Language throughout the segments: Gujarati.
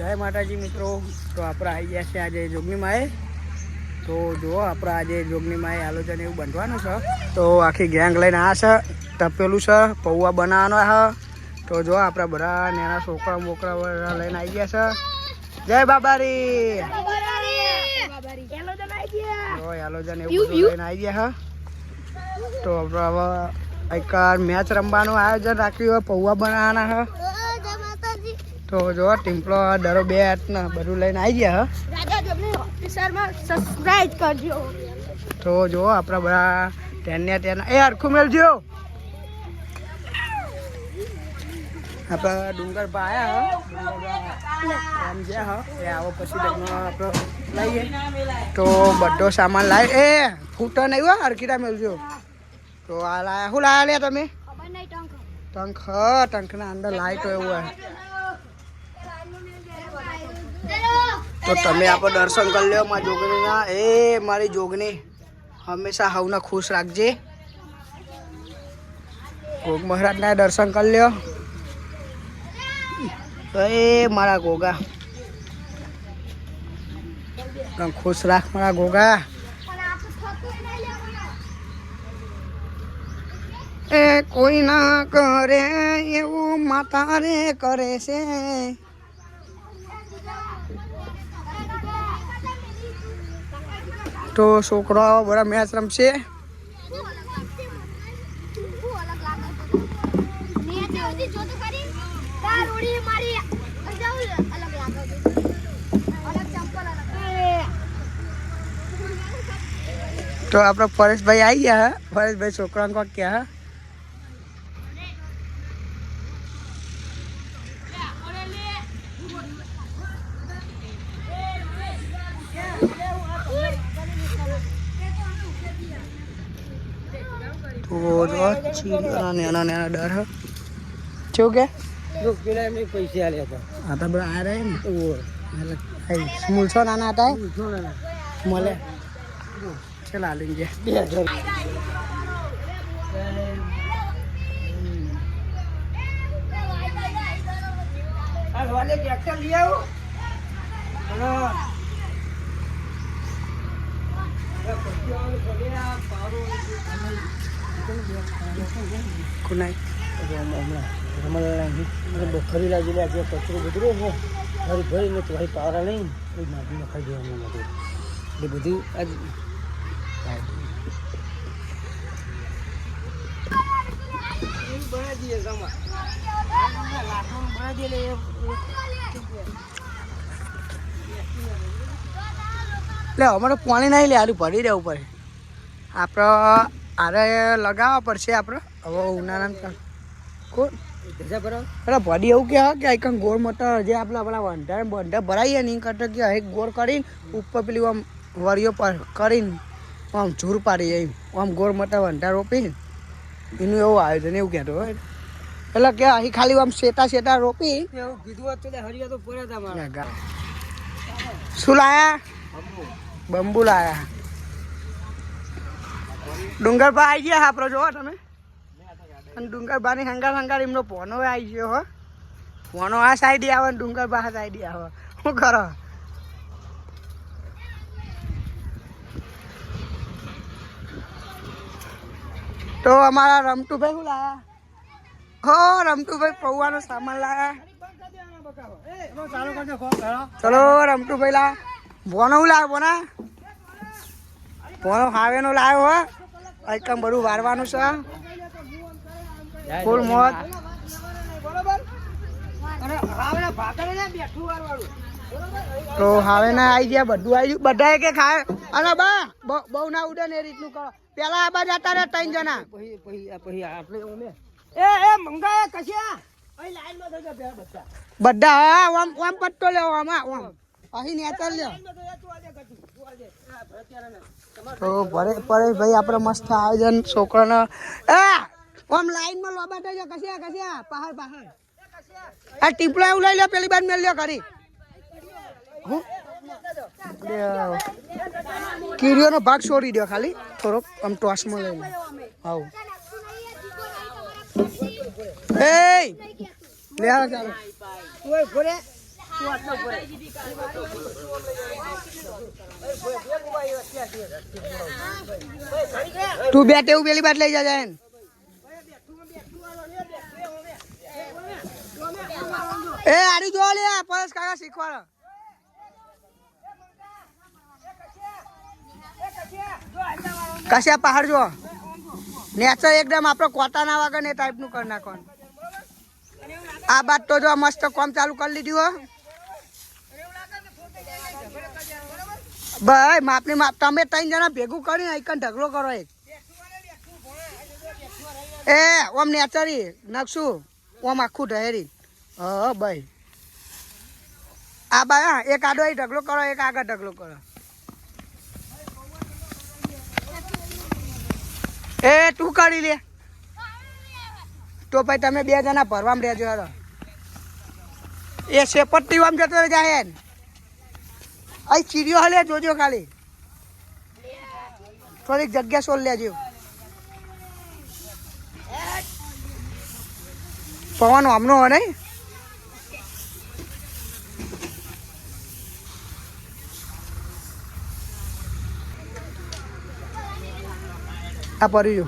જય માતાજી મિત્રો. તો આપણે આવી ગયા છે આજે જોગની માએ. તો જુઓ આપણે આજે જોગની માએ આલોચન એવું બનવાનું છે. તો આખી ગેંગ લઈને આ છે, તપેલું છે, પૌવા બનાવવાનો છે. તો જો આપણા બધા નાના છોકરા મોકરા બધા લઈને આવી ગયા છે. જય બાબારી. આલોચન એવું બધું લઈને આવી ગયા છે. તો આપણે હવે એક મેચ રમવાનું આયોજન રાખ્યું હોય, પૌવા બનાવવાના છે. તો જો ટીમ્પલો ડરો બેટ ને બધું લઈને આવી ગયા સબસ્ક્રાઇબ કરજો. તો જો આપણા બધા ટેન એ હરખું મેલજો. આપણા ડુંગરબા આયા ગયા એ આવો પછી આપણે લઈએ. તો બધો સામાન લાવી એ ફૂટો નહીં હોય હરખીટા મેલજો. તો આ લાયા શું લાયા લે તમે? ટંકના અંદર લાઈટ હોય એવું હોય. તો તમે આપણે દર્શન કરી લો મારી જોગણીના. એ મારી જોગણી હંમેશા હવને ખુશ રાખજે. ગોગ મહારાજના દર્શન કરી લ્યો. તો એ મારા ગોગા ખુશ રાખ મારા ગોગા. એ કોઈ ના કરે એવું માતા રે કરે છે. તો છોકરાઓ બધા મેચ રમશે. તો આપણે પરેશભાઈ આવી ગયા. પરેશભાઈ છોકરાને કોક ક્યાં તો જો નાના નાના ડર હ શું કે પૈસા આલ્યા હતા. હા તો બધા આ રહે ને મૂલસો નાના હતા મળે. ચાલ આલી ગયા 2000 ટ્રેક્ટર લઈ આવું. ખરી લાગેલી આજે કચરો બધું ફરી ભરીને તો ભાઈ પારા નહીં માટી નખાઈ દેવાનું નથી. એટલે બધું આજ બનાવી દઈએ જમા બનાવી દે. એટલે અમારે પાણી નહીં લે આલું ભરી રહેવું પડે. આપણે આરે લગાવવા પડશે. આપણે હવે ઉનાળામાં કોણ અરે ભરી એવું કે એક ગોળ મોટર જે આપણા વંઢા ભરાઈએ નહીં કરતા કે એક ગોળ કરીને ઉપર પેલી આમ વરીઓ પર કરીને આમ ઝૂર પાડીએ એમ આમ ગોળ મોટા વંઢા રોપીને એનું એવું આયોજન એવું કહેતો હોય. એટલે કે અહીં ખાલી આમ શેતા રોપી એવું કીધું હતું હરિયા તો પડ્યા. શું લાયા? બંબુ લાયા. ડુંગરબા આવી ગયા આપણો જોવો તમે. અને ડુંગરબાની હંગાર એમનો પોનો આવી ગયો હો. પોનો આ સાઈડ આવે ને ડુંગરબા આ સાઈડ આવે. શું કરો? તો અમારા રમતુભાઈ શું લાયા? હો રમતુભાઈ પૌવાનો સામાન લાયા. ચલો રમતુભાઈ લા બોનો શું લાવ્યો? બોનો હાવેનો લાવ્યો હો. એકમ બધું વારવાનું છે ફૂલ મોત. તો હવે ના આવી ગયા બધું આવી ગયું. બધા કે ખાય અને બા બહુ ના ઉડે ને એ રીતનું કરો. પેલા આ બાજુ જતા રહ્યા 3 જણા. બધા હા આમ પટ્ટો લેવો આમાં અહીં નેચર લ્યો. તો પરેશભાઈ આપણે મસ્ત આયોજન છોકરાને આમ લાઈનમાં લોબા થઈ જાય. કસ્યા પહાડ આ ટીપલો એવું લઈ લો. પેલી બાદ મેળ લ્યો કરી કીડીઓનો ભાગ છોડી દો ખાલી થોડોક આમ ટોસમાં લઈ લો. આવું એ લે ચાલો તું બે ટેવું પેલી બાદ લઈ જાય ને એ આડી જો લે પરસ કાકા શીખવાડો કશા પહાડ જો નેચર એકદમ આપણો કોટા ના વાગે ને ટાઈપ નું કરી નાખવાનું આ બાદ તો જો મસ્ત કામ ચાલુ કરી લીધું હો ભાઈ માપની માપ તમે 3 જણા ભેગું કરીને એકન ઢગલો કરો એક એ ઓમ નેચરી નકશું ઓમ આખું ઢહેરી હા ભાઈ આ બા એક આડો ઢગલો કરો એક આગળ ઢગલો કરો એ તું કરી લે તો ભાઈ તમે 2 જણા ભરવામાં રહેજો હેરો એ સેપટ્ટી આમ જતો જાય ને અહીં ચીડીઓ હલે જોજો ખાલી થોડીક જગ્યા સોલ લેજો પવન આમનો હોય નહીં આ પડી જો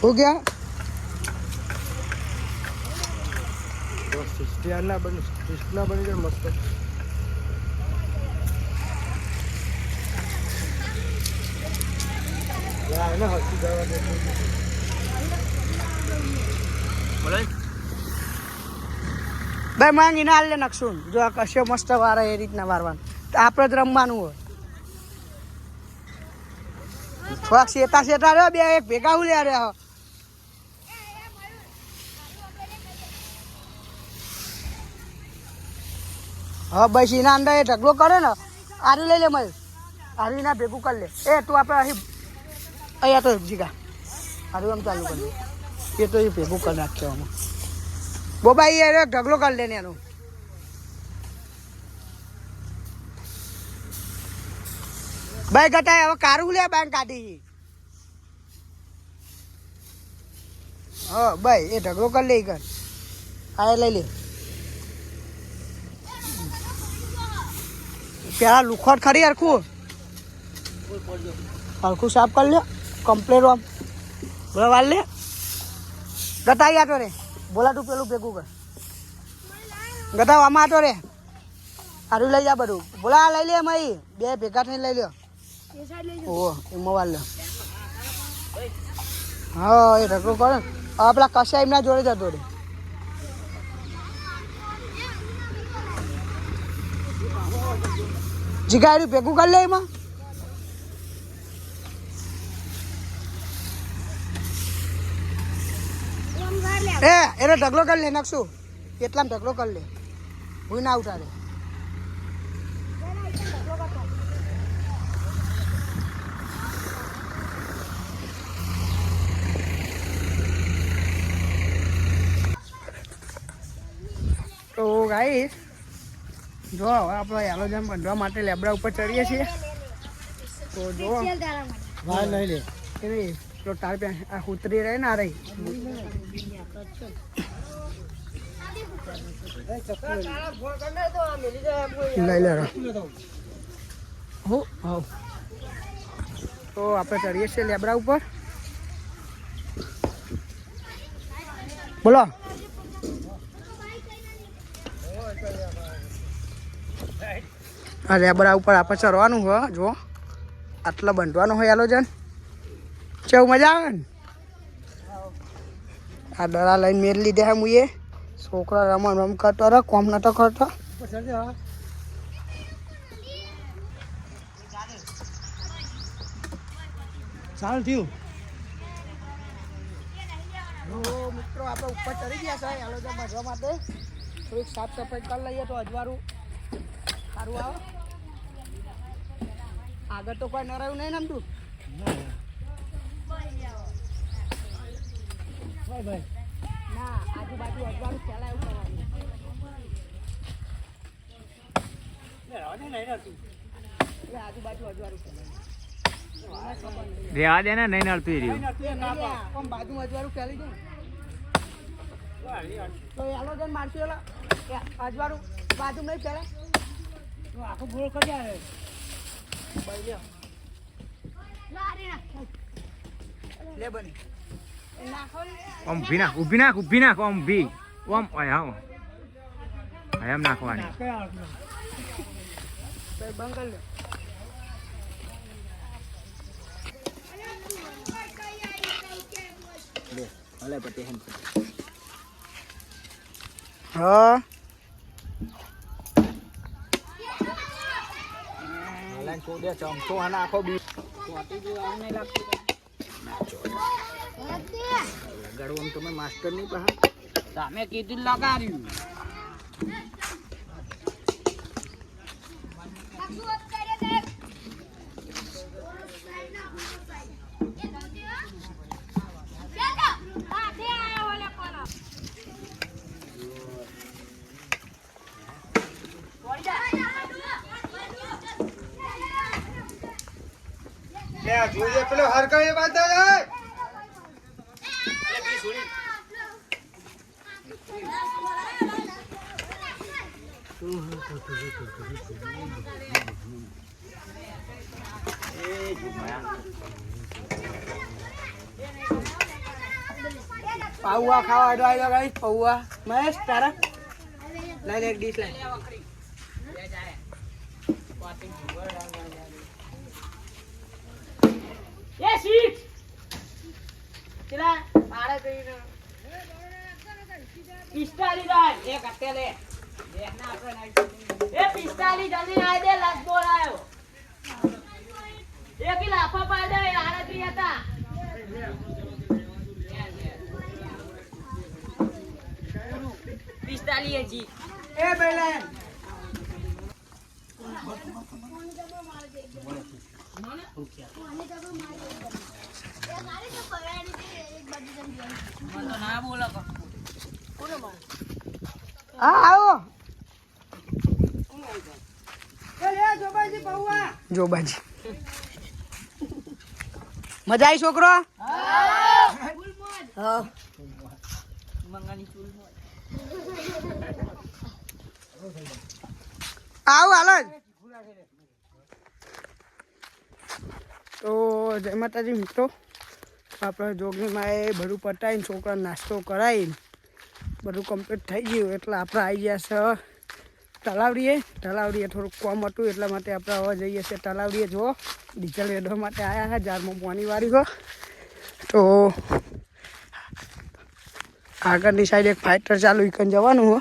हो गया बनी गए मस्त ભાઈ માંગી ના લે નકશું જો આ કશો મસ્ત વારે એ રીતના વારવાનું તો આપણે જ રમવાનું હોય થોડાક શેતા શેતા રહ્યો બે એક ભેગા ઉલ્યા રહ્યા હા બસ એના અંદર એ ઢગલો કરે ને આરું લઈ લે મય આરું ના ભેગું કરી લે એ તું આપણે અહીં અહીંયા તો જીગા આરું આમ ચાલુ કરી લે એ તો એ ભેગું કરી નાખ્યો આમાં બોબાઈ એ ઢગલો કરી લે ને એનો ભાઈ ગટાય હવે કારું લે બેંક કાઢી હા ભાઈ એ ઢગલો કરી લે કર આ લઈ લે પેલા લુખોટ ખરી હરખું હરખું સાફ કરી લે કમ્પ્લેટ આમ બોલા વાર લે ગટાઈ આતો રે બોલા તું પેલું ભેગું કર ગટા આમાં આતો રે સારું લઈ જા બધું બોલા લઈ લે એમાં બે ભેગા થઈને લઈ લ્યો ઓ એમાં વાર લે હા એ ઢગલો કરે હવે પેલા કશા એમના જોડે જતો રે જીગાડ્યું ભેગું કરી લે એમાં એનો ઢગલો કરી લે નકશું એટલામાં ઢગલો કરી લે ભૂઈ ના ઉઠાડે તો ગાઈસ જો હવે આપણે યાલોજામ બાંધવા માટે લેબડા ઉપર ચડીએ છીએ તો જો વાર લઈ લે એ નહીં તો તાર પે આ ઉતરી રહે ને આ રહી લઈ લે હો હા તો આપણે ચડીએ છીએ લેબડા ઉપર બોલો આ રેબડા ઉપર આપણે ચડવાનું હોય જો આટલા બંધવાનું હોય યાલોજન કેવું મજા આવે ને આ દડા લઈને મેળ લીધે હે મુએ છોકરા રમ કરતો રહે કોમ નતો કરતો ચાલ થયું મિત્રો આપણે ઉપર ચડી ગયા છે યાલોજન બાંધવા માટે થોડીક સાફ સફાઈ કરી લઈએ તો અજવાળું સારું આવે આગળ તો કોઈ નરાયું નહીં ને તું ભાઈ ના આજુબાજુ અજવાળું પહેલા એવું કરવાનું આજુબાજુ અજવાળું રેવા દે ને નહીં નડતું એ રહ્યું બાજુમાં અજવાળું ફેલી જાય તો હાલો જઈને મારશું એલા અજવાળું બાજુ નહીં ફેલે આખું ભૂલ કરી આવે લે બની ઓમ ઊભી નાખ ઓમ ભી ઓમ ઓય હા એમ નાખવાની બંધ કરી લે હા ચમચો નાખો બી લગાડવાનું તમે માસ્ટર નહીં પા તમે કીધું લગાડ્યું જોઈએ પેલો હરકા એ વાત જાય પૌવા ખાવા આવ્યો ગાઈસ પૌવા મહેશ તારા લઈ લે એક ડીશ લઈ એ શીટ ચલા આરે કઈ 45 દાર એક હતે લે દેખના આપણે એ 45 જલ્દી આઈ દે લસ બોલ આયો એક લાફા પાડ દે આરે ત્રી હતા જી એ બેલા ના બોલો હા આવો જોબાજી મજા આવી છોકરો હા આવો હાલો તો જય માતાજી મિત્રો આપણે જોગણીમાં એ બધું પટાવીને છોકરાને નાસ્તો કરાવીને બધું કમ્પ્લીટ થઈ ગયું એટલે આપણે આવી ગયા છે તલાવડીએ થોડુંક કોમ હતું એટલા માટે આપણે હવે જઈએ છીએ તલાવડીએ જુઓ ડીઝલ વેડવા માટે આવ્યા છે જારમાં પાણી વાળી હો તો આગળની સાઈડ એક ફાઇટર ચાલુ એકન જવાનું હો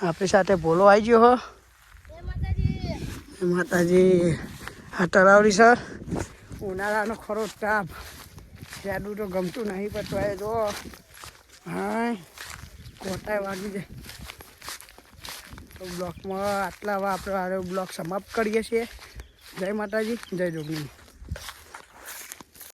આપણી સાથે ભોલો આવી ગયો હો માતાજી આ તલાવડી સર ઉનાળાનો ખરો તાપ જાડું તો ગમતું નહીં પણ જો હા કોટાય વાગી જાય તો બ્લોકમાં આટલા આપણે બ્લોક સમાપ્ત કરીએ છીએ જય માતાજી જય જોગણી.